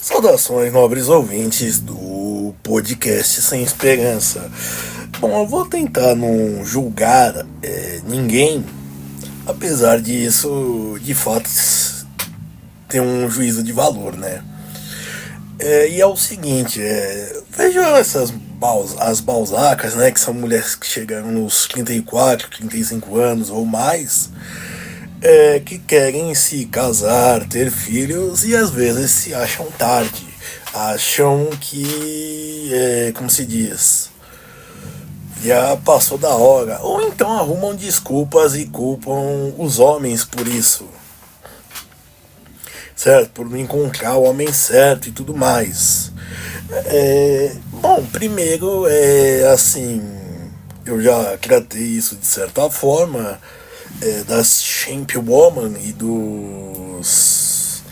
Saudações, nobres ouvintes do podcast Sem Esperança. Bom, eu vou tentar não julgar ninguém, apesar disso, de fato, ter um juízo de valor, né? E é o seguinte, vejam as balzacas, né, que são mulheres que chegaram nos 34, 35 anos ou mais, que querem se casar, ter filhos e às vezes se acham tarde. Acham que, como se diz, já passou da hora. Ou então arrumam desculpas e culpam os homens por isso. Certo? Por não encontrar o homem certo e tudo mais. Bom, primeiro assim, eu já tratei isso de certa forma, das Champ Woman e dos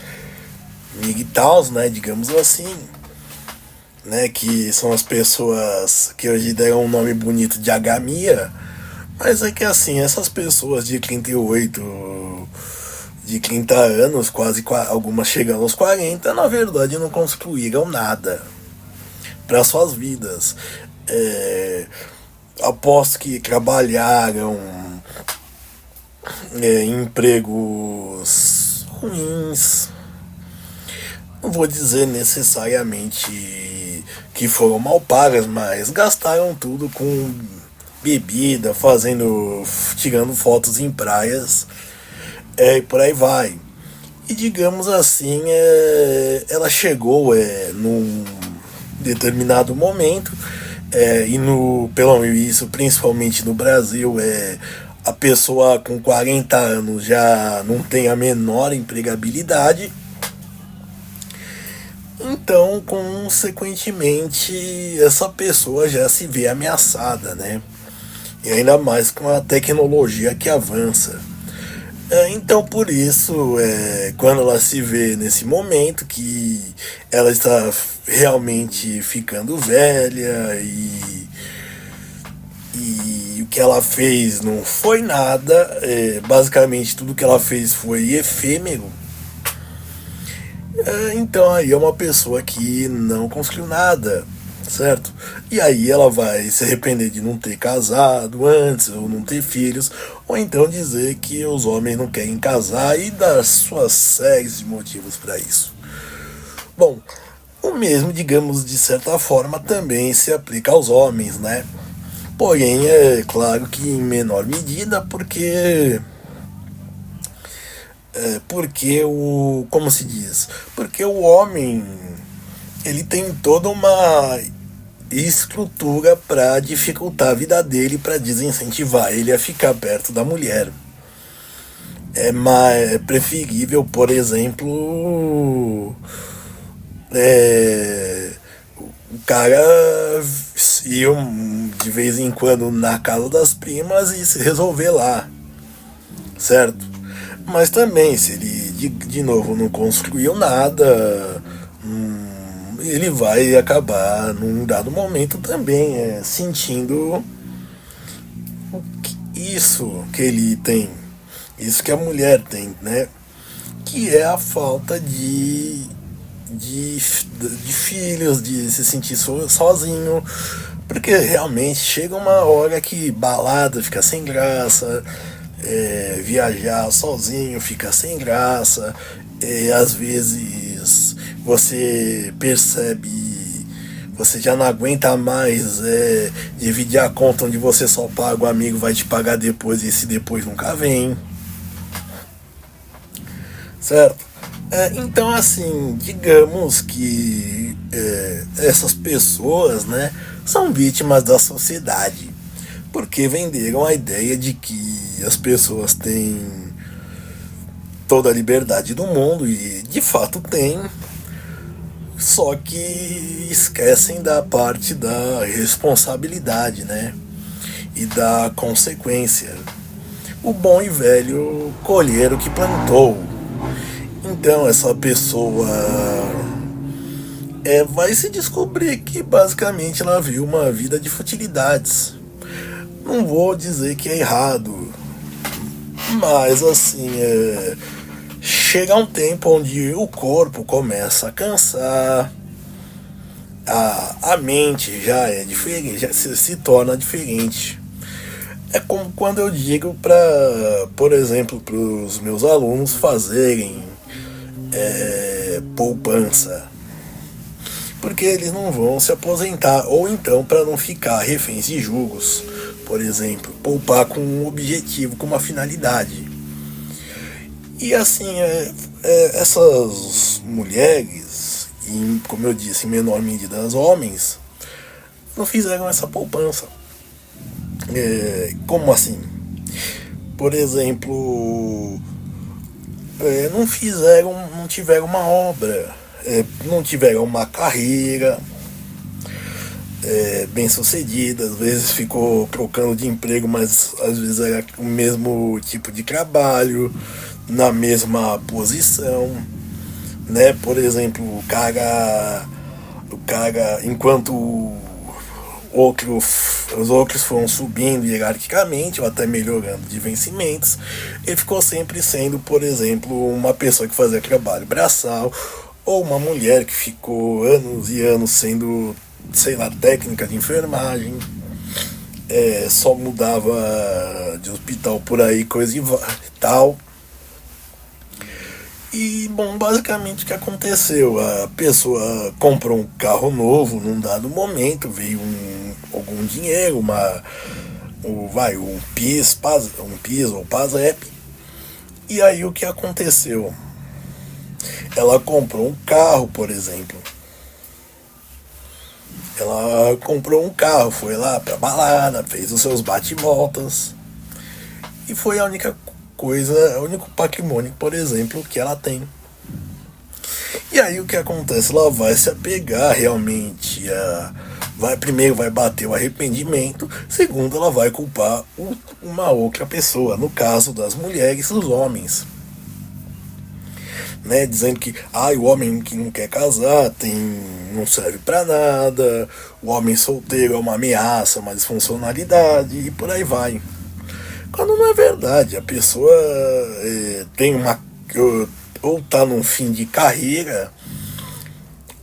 MGTOWs, né, digamos assim, né, que são as pessoas que hoje deram um nome bonito de agamia, mas é que assim, essas pessoas de 38, de 30 anos, quase algumas chegando aos 40, na verdade não construíram nada para suas vidas. Aposto que trabalharam em empregos ruins. Não vou dizer necessariamente que foram mal pagas, mas gastaram tudo com bebida, tirando fotos em praias, e por aí vai. E digamos assim, ela chegou num determinado momento, pelo isso principalmente no Brasil, a pessoa com 40 anos já não tem a menor empregabilidade. Então, consequentemente, essa pessoa já se vê ameaçada, né? E ainda mais com a tecnologia que avança. Então, por isso, quando ela se vê nesse momento que ela está realmente ficando velha e o que ela fez não foi nada, basicamente tudo que ela fez foi efêmero. Então aí é uma pessoa que não construiu nada, certo? E aí ela vai se arrepender de não ter casado antes, ou não ter filhos, ou então dizer que os homens não querem casar e dar suas séries de motivos para isso. Bom, o mesmo, digamos, de certa forma, também se aplica aos homens, né? Porém, é claro que em menor medida, porque como se diz? Porque o homem, ele tem toda uma estrutura para dificultar a vida dele, para desincentivar ele a ficar perto da mulher. É preferível, por exemplo, o cara ir de vez em quando na casa das primas e se resolver lá, certo? Mas também, se ele de novo não construiu nada, ele vai acabar num dado momento também sentindo isso que ele tem, isso que a mulher tem, né? Que é a falta de filhos, de se sentir sozinho, porque realmente chega uma hora que balada fica sem graça, viajar sozinho fica sem graça, às vezes você percebe, você já não aguenta mais dividir a conta onde você só paga, o amigo vai te pagar depois e esse depois nunca vem, certo? Então, assim, digamos que essas pessoas, né, são vítimas da sociedade, porque venderam a ideia de que as pessoas têm toda a liberdade do mundo, e de fato têm, só que esquecem da parte da responsabilidade, né, e da consequência. O bom e velho colher o que plantou. Então essa pessoa vai se descobrir que basicamente ela viu uma vida de futilidades. Não vou dizer que é errado, mas assim, chega um tempo onde o corpo começa a cansar, a mente já é diferente, já se torna diferente. É como quando eu digo para, por exemplo, para os meus alunos fazerem poupança, porque eles não vão se aposentar, ou então para não ficar reféns de juros, por exemplo, poupar com um objetivo, com uma finalidade. E assim, essas mulheres, e como eu disse, em menor medida os homens, não fizeram essa poupança. Como assim? Por exemplo, não tiveram uma obra, não tiveram uma carreira bem sucedida, às vezes ficou trocando de emprego, mas às vezes era o mesmo tipo de trabalho, na mesma posição, né? Por exemplo, o cara enquanto os outros foram subindo hierarquicamente ou até melhorando de vencimentos, ele ficou sempre sendo, por exemplo, uma pessoa que fazia trabalho braçal, ou uma mulher que ficou anos e anos sendo, sei lá, técnica de enfermagem, só mudava de hospital por aí, coisa e tal. E, bom, basicamente o que aconteceu? A pessoa comprou um carro novo num dado momento, veio algum dinheiro, um PIS ou PASEP. E aí o que aconteceu? Ela comprou um carro, por exemplo. Ela comprou um carro, foi lá pra balada, fez os seus bate-voltas. E foi a única coisa, o único patrimônio, por exemplo, que ela tem. E aí o que acontece? Ela vai se apegar realmente primeiro vai bater o arrependimento, segundo ela vai culpar uma outra pessoa, no caso das mulheres, os homens, né, dizendo que o homem que não quer casar não serve pra nada, o homem solteiro é uma ameaça, uma disfuncionalidade e por aí vai. Quando não é verdade, a pessoa tem ou tá num fim de carreira,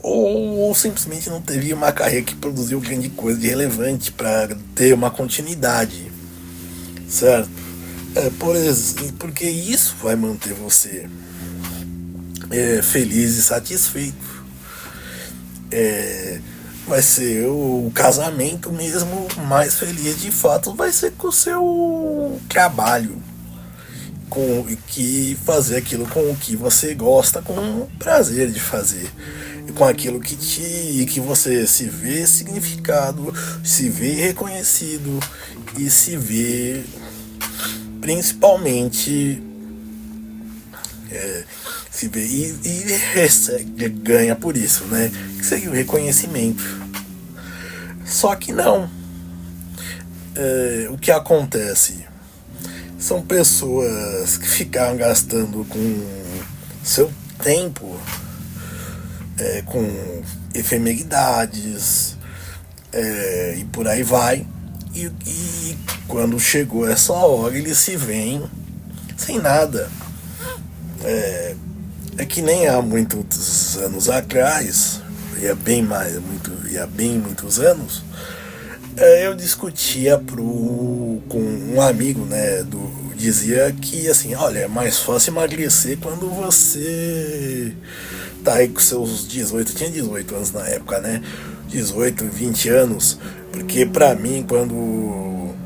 ou simplesmente não teve uma carreira que produziu grande coisa de relevante para ter uma continuidade, certo? Porque isso vai manter você feliz e satisfeito. Vai ser o casamento mesmo mais feliz de fato, vai ser com o seu trabalho, fazer aquilo com o que você gosta, com prazer de fazer, e com aquilo que você se vê significado, se vê reconhecido e se vê principalmente se vê e ganha por isso, né? Que seria o reconhecimento. Só que não. O que acontece? São pessoas que ficaram gastando com seu tempo com efemeridades e por aí vai. E quando chegou essa hora, eles se veem sem nada. É que nem há muitos anos atrás, há bem muitos anos, eu discutia com um amigo, né, dizia que assim, olha, é mais fácil emagrecer quando você tá aí com seus 18, tinha 18 anos na época, né, 18, 20 anos, porque pra mim quando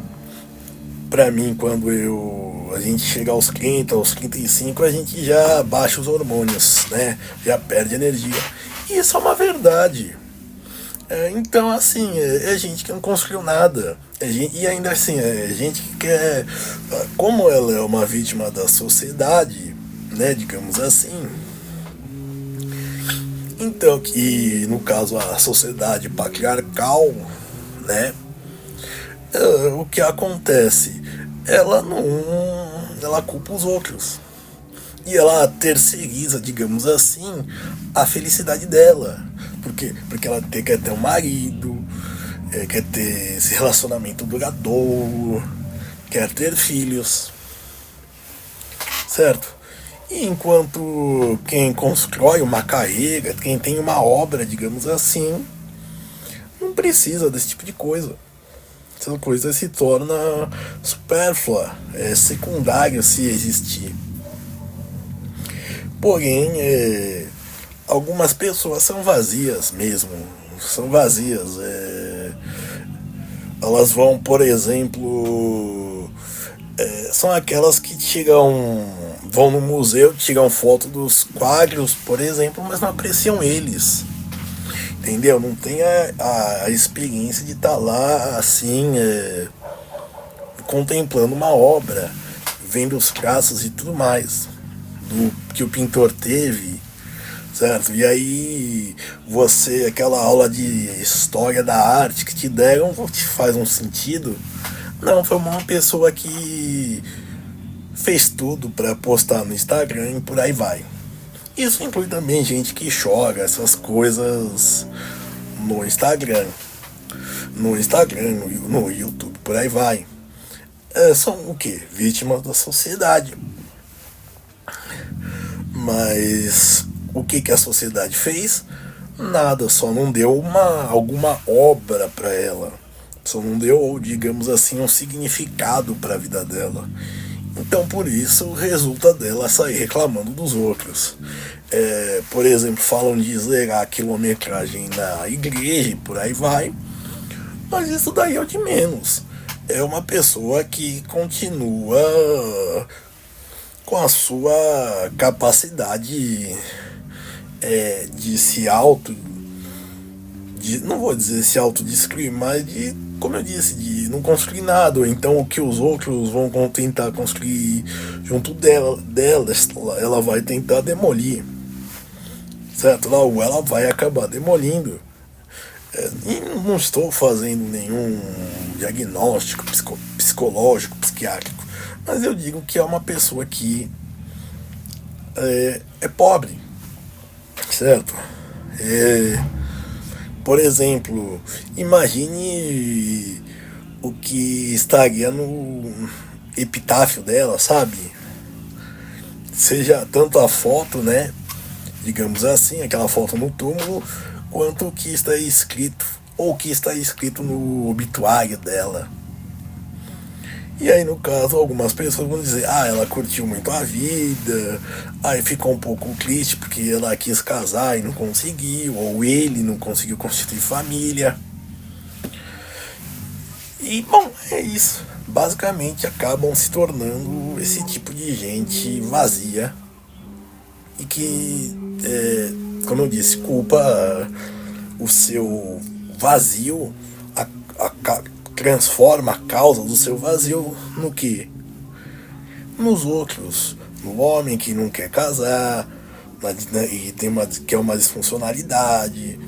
a gente chega aos 30, aos 35, a gente já baixa os hormônios, né? Já perde energia. E isso é uma verdade. Então, assim, é gente que não construiu nada. E ainda assim, é gente que quer... Como ela é uma vítima da sociedade, né? Digamos assim. Então, que no caso a sociedade patriarcal, né? O que acontece? Ela culpa os outros e ela terceiriza, digamos assim, a felicidade dela, porque ela quer ter um marido, quer ter esse relacionamento duradouro, quer ter filhos, certo? E enquanto quem constrói uma carreira, quem tem uma obra, digamos assim, não precisa desse tipo de coisa. Essa coisa se torna supérflua, secundária se existir. Porém, algumas pessoas são vazias mesmo, são vazias. Elas vão, por exemplo, são aquelas que vão no museu, tiram foto dos quadros, por exemplo, mas não apreciam eles. Entendeu? Não tem a experiência de estar lá assim, contemplando uma obra, vendo os traços e tudo mais do que o pintor teve, certo? E aí você, aquela aula de história da arte que te deram, te faz um sentido. Não, foi uma pessoa que fez tudo para postar no Instagram e por aí vai. Isso inclui também gente que chora essas coisas no Instagram, no YouTube, por aí vai. São o que? Vítimas da sociedade. Mas o que a sociedade fez? Nada, só não deu alguma obra para ela. Só não deu, digamos assim, um significado para a vida dela. Então por isso resulta dela sair reclamando dos outros. Por exemplo, falam de zerar a quilometragem na igreja e por aí vai. Mas isso daí é o de menos. É uma pessoa que continua com a sua capacidade de se não vou dizer se autodestruir, mas de, como eu disse, de não construir nada. Ou então o que os outros vão tentar construir junto dela, ela vai tentar demolir, certo? Ou ela vai acabar demolindo. E não estou fazendo nenhum diagnóstico psicológico, psiquiátrico, mas eu digo que é uma pessoa que é pobre, certo? Por exemplo, imagine o que estaria no epitáfio dela, sabe? Seja tanto a foto, né? Digamos assim, aquela foto no túmulo, quanto o que está escrito, ou o que está escrito no obituário dela. E aí, no caso, algumas pessoas vão dizer: ah, ela curtiu muito a vida, aí ficou um pouco triste porque ela quis casar e não conseguiu, ou ele não conseguiu constituir família. E, bom, é isso. Basicamente, acabam se tornando esse tipo de gente vazia e que, como eu disse, culpa o seu vazio, transforma a causa do seu vazio no que? Nos outros. No homem que não quer casar e quer uma disfuncionalidade,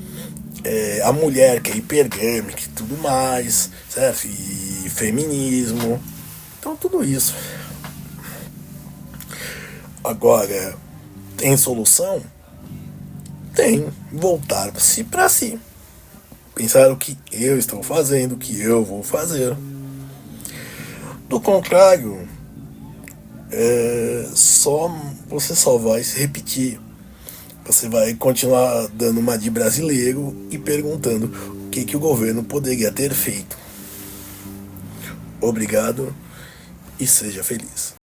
a mulher que é hipergâmica e tudo mais, certo? E feminismo. Então tudo isso. Agora, tem solução? Tem. Voltar-se para si. Pensar o que eu estou fazendo, o que eu vou fazer. Do contrário, você só vai se repetir. Você vai continuar dando uma de brasileiro e perguntando o que o governo poderia ter feito. Obrigado e seja feliz.